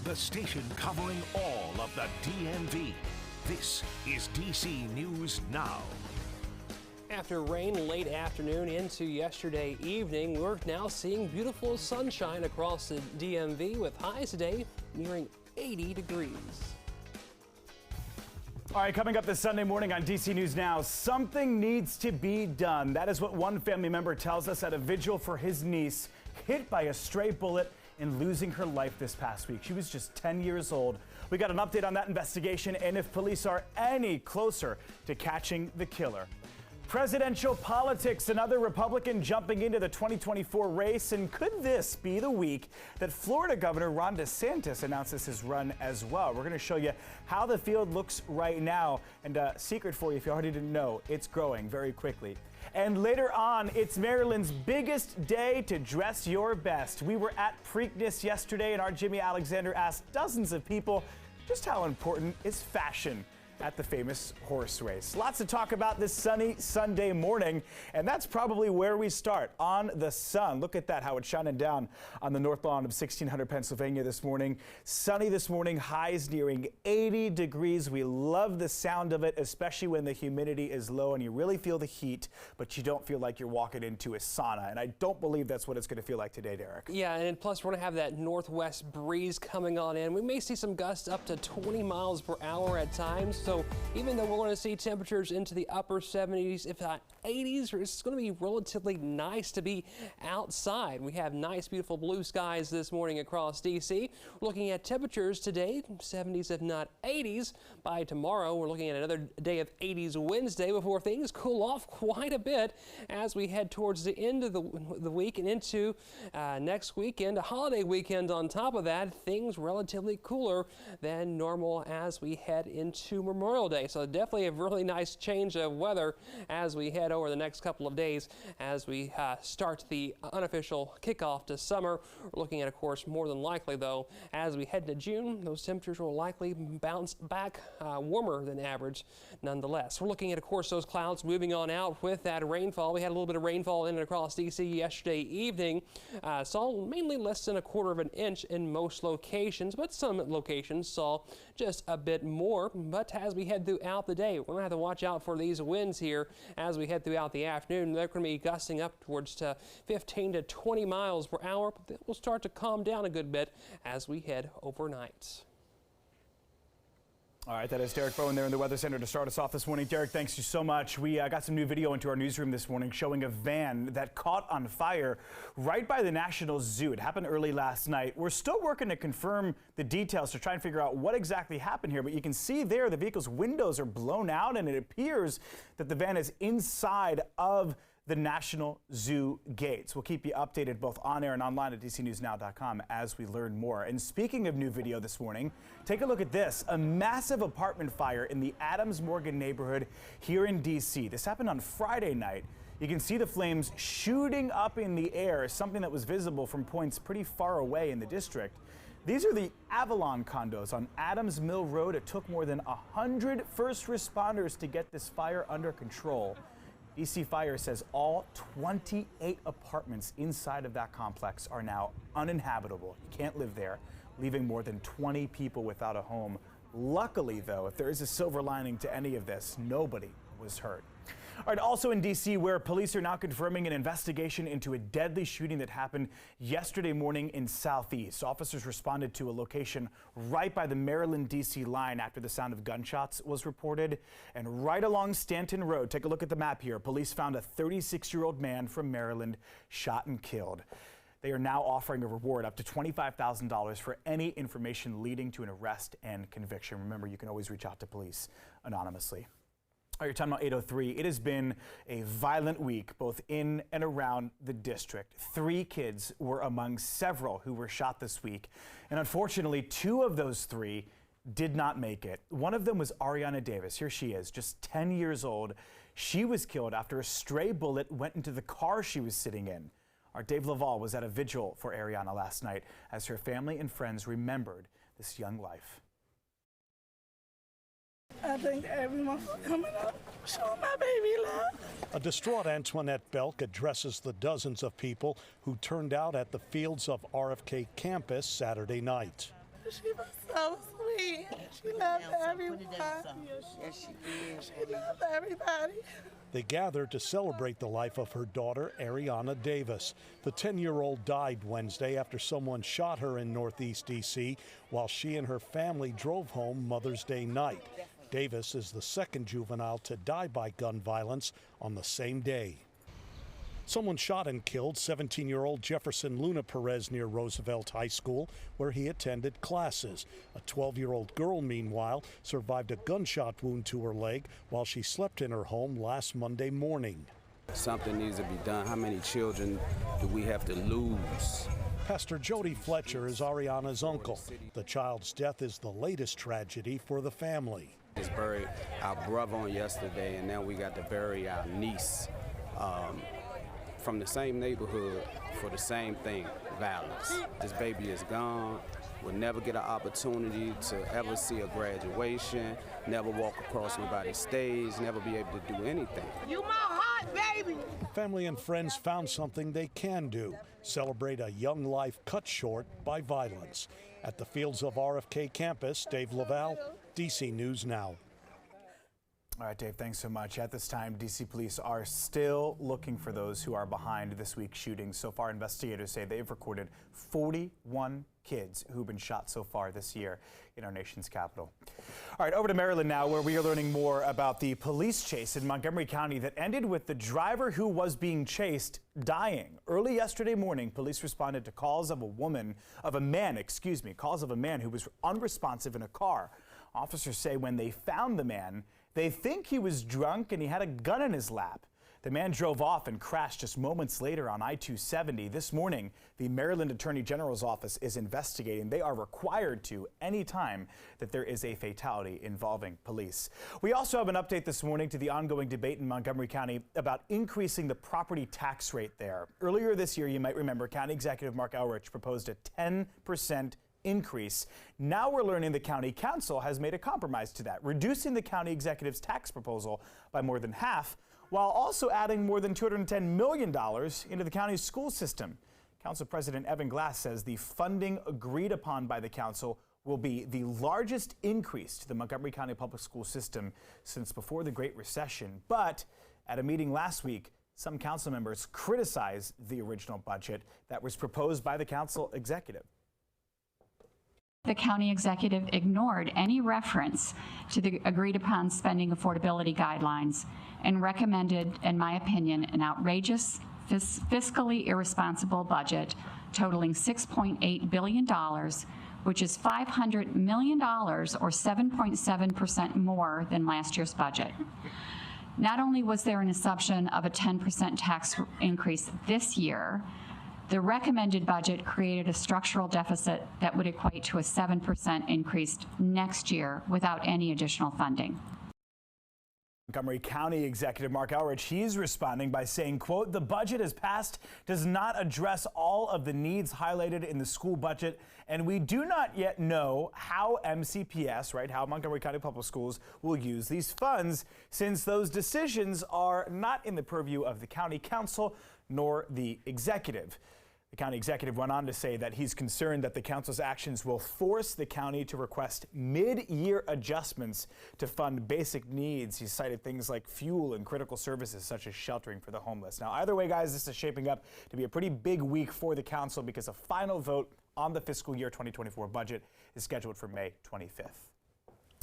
the station covering all of the DMV. This is DC News Now. After rain late afternoon into yesterday evening, we're now seeing beautiful sunshine across the DMV with highs today nearing 80 degrees. All right, coming up this Sunday morning on DC News Now, something needs to be done. That is what one family member tells us at a vigil for his niece, hit by a stray bullet and losing her life this past week. She was just 10 years old. We got an update on that investigation and if police are any closer to catching the killer. Presidential politics, another Republican jumping into the 2024 race, and could this be the week that Florida Governor Ron DeSantis announces his run as well? We're going to show you how the field looks right now, and a secret for you if you already didn't know, it's growing very quickly. And later on, it's Maryland's biggest day to dress your best. We were at Preakness yesterday, and our Jimmy Alexander asked dozens of people just how important is fashion at the famous horse race. Lots to talk about this sunny Sunday morning, and that's probably where we start, on the sun. Look at that, how it's shining down on the north lawn of 1600 Pennsylvania this morning. Sunny this morning, highs nearing 80 degrees. We love the sound of it, especially when the humidity is low and you really feel the heat, but you don't feel like you're walking into a sauna. And I don't believe that's what it's going to feel like today, Derek. Yeah, and plus we're going to have that northwest breeze coming on in. We may see some gusts up to 20 miles per hour at times. So even though we're going to see temperatures into the upper 70s, if not 80s, it's going to be relatively nice to be outside. We have nice, beautiful blue skies this morning across DC. We're looking at temperatures today, 70s if not 80s. By tomorrow, we're looking at another day of 80s Wednesday before things cool off quite a bit as we head towards the end of the week and into next weekend, a holiday weekend on top of that. Things relatively cooler than normal as we head into Memorial Day. So definitely a really nice change of weather as we head over the next couple of days as we start the unofficial kickoff to summer. We're looking at, of course, more than likely, though, as we head into June, those temperatures will likely bounce back warmer than average nonetheless. We're looking at, of course, those clouds moving on out with that rainfall. We had a little bit of rainfall in and across DC yesterday evening. Saw mainly less than 1/4 of an inch in most locations, but some locations saw just a bit more. But as we head throughout the day, we're going to have to watch out for these winds here as we head throughout the afternoon. They're going to be gusting up towards 15 to 20 miles per hour, but they will start to calm down a good bit as we head overnight. All right, that is Derek Bowen there in the Weather Center to start us off this morning. Derek, thanks you so much. We got some new video into our newsroom this morning showing a van that caught on fire right by the National Zoo. It happened early last night. We're still working to confirm the details to try and figure out what exactly happened here, but you can see there the vehicle's windows are blown out and it appears that the van is inside of the National Zoo gates. We'll keep you updated both on air and online at dcnewsnow.com as we learn more. And speaking of new video this morning, take a look at this. A massive apartment fire in the Adams Morgan neighborhood here in DC. This happened on Friday night. You can see the flames shooting up in the air, something that was visible from points pretty far away in the district. These are the Avalon condos on Adams Mill Road. It took more than 100 first responders to get this fire under control. DC Fire says all 28 apartments inside of that complex are now uninhabitable. You can't live there, leaving more than 20 people without a home. Luckily, though, if there is a silver lining to any of this, nobody was hurt. All right, also in D.C., where police are now confirming an investigation into a deadly shooting that happened yesterday morning in Southeast. Officers responded to a location right by the Maryland-D.C. line after the sound of gunshots was reported. And right along Stanton Road, take a look at the map here, police found a 36-year-old man from Maryland shot and killed. They are now offering a reward up to $25,000 for any information leading to an arrest and conviction. Remember, you can always reach out to police anonymously. All right, your time now 8:03. It has been a violent week, both in and around the district. 3 kids were among several who were shot this week. And unfortunately, 2 of those 3 did not make it. One of them was Ariana Davis. Here she is, just 10 years old. She was killed after a stray bullet went into the car she was sitting in. Our Dave Laval was at a vigil for Ariana last night as her family and friends remembered this young life. I thank everyone for coming up, showing my baby love. A distraught Antoinette Belk addresses the dozens of people who turned out at the Fields of RFK campus Saturday night. She was so sweet. She loved everyone. Yes, she did. She loved everybody. They gathered to celebrate the life of her daughter, Ariana Davis. The 10-year-old died Wednesday after someone shot her in Northeast D.C. while she and her family drove home Mother's Day night. Davis is the second juvenile to die by gun violence on the same day. Someone shot and killed 17-year-old Jefferson Luna Perez near Roosevelt High School, where he attended classes. A 12-year-old girl, meanwhile, survived a gunshot wound to her leg while she slept in her home last Monday morning. Something needs to be done. How many children do we have to lose? Pastor Jody Fletcher is Ariana's uncle. The child's death is the latest tragedy for the family. Just buried our brother on yesterday, and now we got to bury our niece. From the same neighborhood for the same thing, violence. This baby is gone, will never get an opportunity to ever see a graduation, never walk across nobody's stage, never be able to do anything. You my heart, baby. Family and friends found something they can do, celebrate a young life cut short by violence. At the Fields of RFK campus, Dave Lavelle, DC News Now. All right, Dave, thanks so much. At this time, D.C. police are still looking for those who are behind this week's shooting. So far, investigators say they've recorded 41 kids who've been shot so far this year in our nation's capital. All right, over to Maryland now, where we are learning more about the police chase in Montgomery County that ended with the driver who was being chased dying. Early yesterday morning, police responded to calls of a man who was unresponsive in a car. Officers say when they found the man, they think he was drunk and he had a gun in his lap. The man drove off and crashed just moments later on I-270. This morning, the Maryland Attorney General's office is investigating. They are required to any time that there is a fatality involving police. We also have an update this morning to the ongoing debate in Montgomery County about increasing the property tax rate there. Earlier this year, you might remember, County Executive Mark Eldridge proposed a 10% increase. Now we're learning the county council has made a compromise to that, reducing the county executive's tax proposal by more than half, while also adding more than $210 million into the county's school system. Council President Evan Glass says the funding agreed upon by the council will be the largest increase to the Montgomery County public school system since before the Great Recession. But at a meeting last week, some council members criticized the original budget that was proposed by the council executive. The county executive ignored any reference to the agreed upon spending affordability guidelines and recommended, in my opinion, an outrageous, fiscally irresponsible budget totaling $6.8 billion, which is $500 million or 7.7% more than last year's budget. Not only was there an assumption of a 10% tax increase this year, the recommended budget created a structural deficit that would equate to a 7% increase next year without any additional funding. Montgomery County Executive Mark Eldridge, he's responding by saying, quote, "The budget as passed does not address all of the needs highlighted in the school budget, and we do not yet know how MCPS, right, how Montgomery County Public Schools will use these funds, since those decisions are not in the purview of the county council nor the executive." The county executive went on to say that he's concerned that the council's actions will force the county to request mid-year adjustments to fund basic needs. He cited things like fuel and critical services such as sheltering for the homeless. Now, either way, guys, this is shaping up to be a pretty big week for the council because a final vote on the fiscal year 2024 budget is scheduled for May 25th.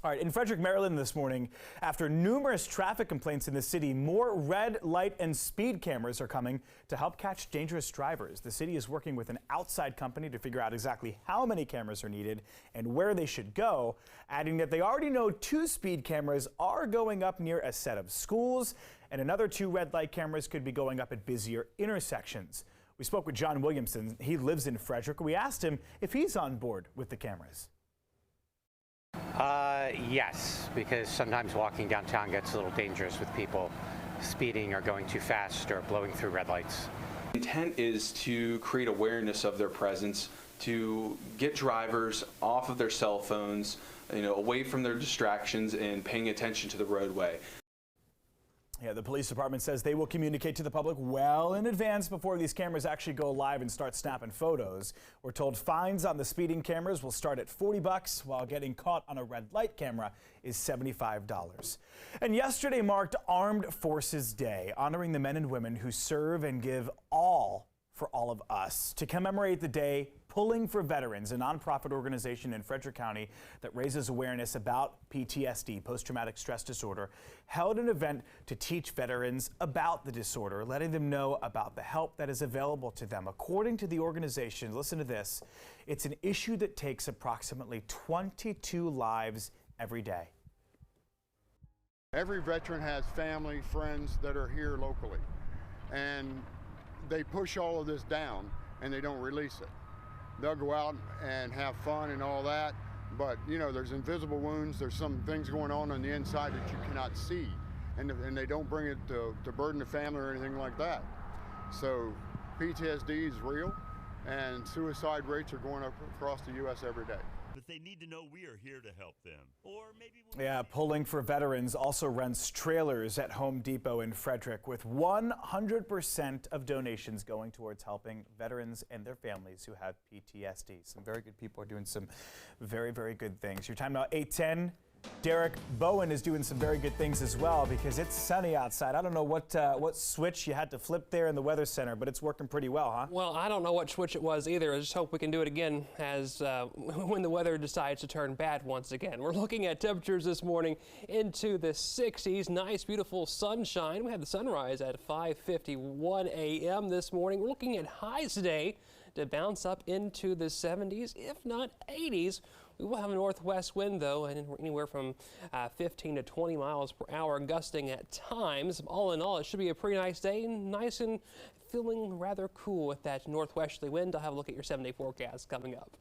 All right, in Frederick, Maryland this morning, after numerous traffic complaints in the city, more red light and speed cameras are coming to help catch dangerous drivers. The city is working with an outside company to figure out exactly how many cameras are needed and where they should go, adding that they already know 2 speed cameras are going up near a set of schools, and another 2 red light cameras could be going up at busier intersections. We spoke with John Williamson. He lives in Frederick. We asked him if he's on board with the cameras. Yes, because sometimes walking downtown gets a little dangerous with people speeding or going too fast or blowing through red lights. The intent is to create awareness of their presence, to get drivers off of their cell phones, away from their distractions and paying attention to the roadway. Yeah, the police department says they will communicate to the public well in advance before these cameras actually go live and start snapping photos. We're told fines on the speeding cameras will start at $40, while getting caught on a red light camera is $75. And yesterday marked Armed Forces Day, honoring the men and women who serve and give all for all of us. To commemorate the day, Pulling for Veterans, a nonprofit organization in Frederick County that raises awareness about PTSD, post-traumatic stress disorder, held an event to teach veterans about the disorder, letting them know about the help that is available to them. According to the organization, listen to this, it's an issue that takes approximately 22 lives every day. Every veteran has family, friends that are here locally, and they push all of this down and they don't release it. They'll go out and have fun and all that, but you know, there's invisible wounds, there's some things going on the inside that you cannot see, and they don't bring it to burden the family or anything like that. So PTSD is real, and suicide rates are going up across the U.S. every day. But they need to know we are here to help them. Or maybe Yeah, Pulling for Veterans also rents trailers at Home Depot in Frederick, with 100% of donations going towards helping veterans and their families who have PTSD. Some very good people are doing some very, very good things. Your time now 8:10. Derek Bowen is doing some very good things as well, because it's sunny outside. I don't know what switch you had to flip there in the Weather Center, but it's working pretty well, huh? Well, I don't know what switch it was either. I just hope we can do it again as when the weather decides to turn bad once again. We're looking at temperatures this morning into the 60s. Nice, beautiful sunshine. We had the sunrise at 5:51 a.m. this morning. We're looking at highs today to bounce up into the 70s, if not 80s. We will have a northwest wind, though, and anywhere from 15 to 20 miles per hour, gusting at times. All in all, it should be a pretty nice day, nice and feeling rather cool with that northwesterly wind. I'll have a look at your 7-day forecast coming up.